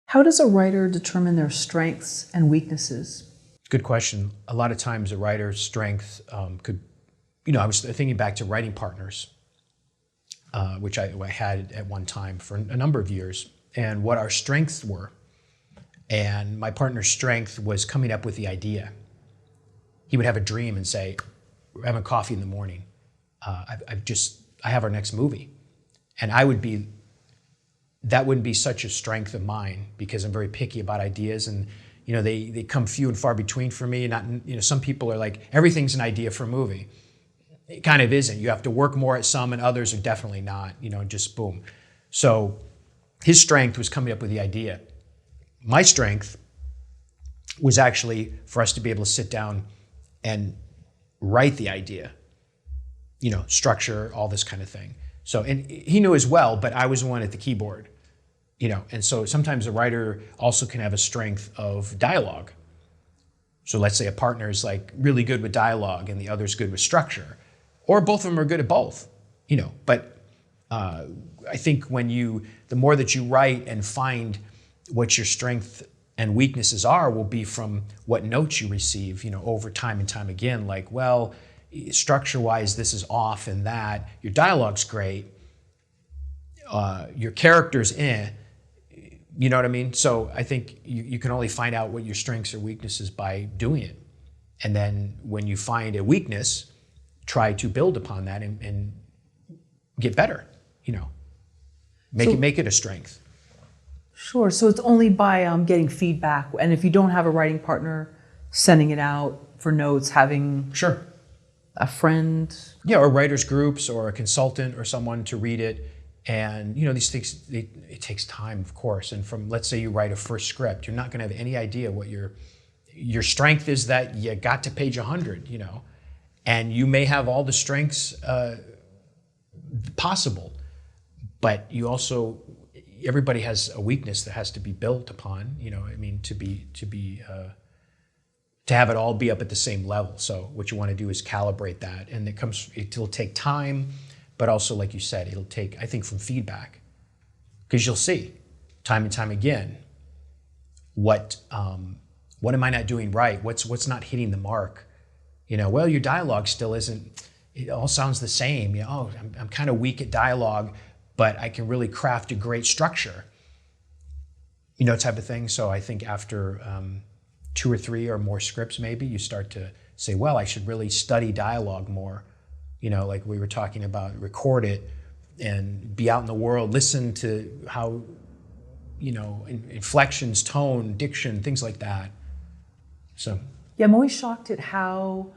How does a writer determine their strengths and weaknesses? Good question. A lot of times a writer's strength could, I was thinking back to writing partners, which I had at one time for a number of years, and what our strengths were. And my partner's strength was coming up with the idea. He would have a dream and say, we're having coffee in the morning. I have our next movie. And that wouldn't be such a strength of mine because I'm very picky about ideas, and they come few and far between for me. Some people are like, everything's an idea for a movie. It kind of isn't. You have to work more at some, and others are definitely not, just boom. So his strength was coming up with the idea. My strength was actually for us to be able to sit down and write the idea, structure, all this kind of thing. So, and he knew as well, but I was the one at the keyboard, and so sometimes a writer also can have a strength of dialogue. So let's say a partner is like really good with dialogue and the other's good with structure, or both of them are good at both, but I think the more that you write and find what your strength and weaknesses are will be from what notes you receive, over time and time again, like, well, structure-wise, this is off and that. Your dialogue's great. Your character's you know what I mean? So I think you can only find out what your strengths or weaknesses by doing it. And then when you find a weakness, try to build upon that and get better, make it a strength. Sure. So it's only by getting feedback. And if you don't have a writing partner, sending it out for notes, having Sure. a friend. Yeah, or writers groups or a consultant or someone to read it. And these things, it takes time, of course. And let's say you write a first script, you're not going to have any idea what your strength is, that you got to page 100, and you may have all the strengths possible, but everybody has a weakness that has to be built upon, to have it all be up at the same level. So what you want to do is calibrate that, and it'll take time, but also, like you said, it'll take, I think, from feedback, because you'll see time and time again what am I not doing right? What's not hitting the mark? Well, your dialogue still isn't. It all sounds the same. I'm kind of weak at dialogue, but I can really craft a great structure, type of thing. So I think after 2 or 3 or more scripts, maybe you start to say, well, I should really study dialogue more, like we were talking about, record it and be out in the world, listen to how, inflections, tone, diction, things like that. So. Yeah, I'm always shocked at how,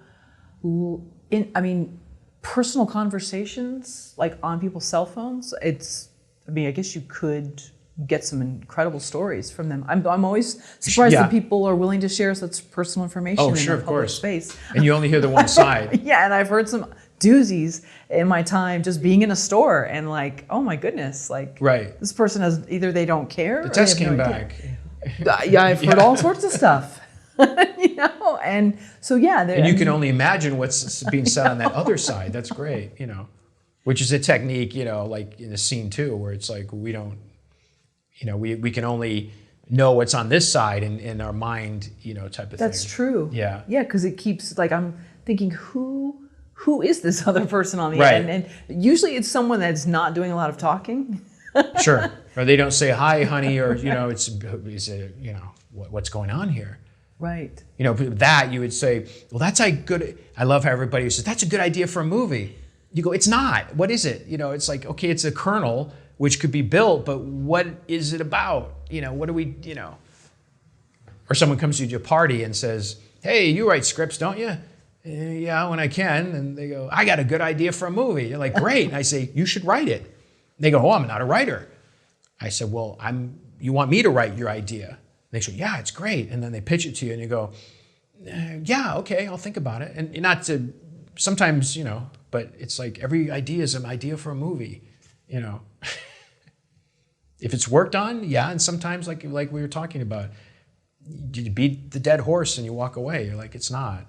personal conversations, like on people's cell phones, I guess you could get some incredible stories from them. I'm always surprised that people are willing to share such personal information in a public space. And you only hear the one side. Yeah, and I've heard some doozies in my time just being in a store and like, oh my goodness, like right. This person has either they don't care. The test came back. Yeah, I've heard all sorts of stuff. And so and you can only imagine what's being said on that other side. That's great, which is a technique, like in a scene too, where it's like we don't, we can only know what's on this side in our mind, type of thing. That's true. Yeah. Yeah, because it keeps, like, I'm thinking, who is this other person on the right. end? And usually it's someone that's not doing a lot of talking. Sure. Or they don't say, hi, honey, or, what's going on here? Right. That you would say, well, that's a good, I love how everybody says, that's a good idea for a movie. You go, it's not. What is it? It's like, okay, it's a kernel, which could be built, but what is it about? What do we, Or someone comes to your party and says, hey, you write scripts, don't you? Yeah, when I can. And they go, I got a good idea for a movie. You're like, great. And I say, you should write it. They go, oh, I'm not a writer. I said, well, you want me to write your idea? They say, yeah, it's great. And then they pitch it to you and you go, yeah, okay, I'll think about it. And not to, sometimes, but it's like every idea is an idea for a movie, If it's worked on, yeah, and sometimes like we were talking about, you beat the dead horse and you walk away. You're like, it's not,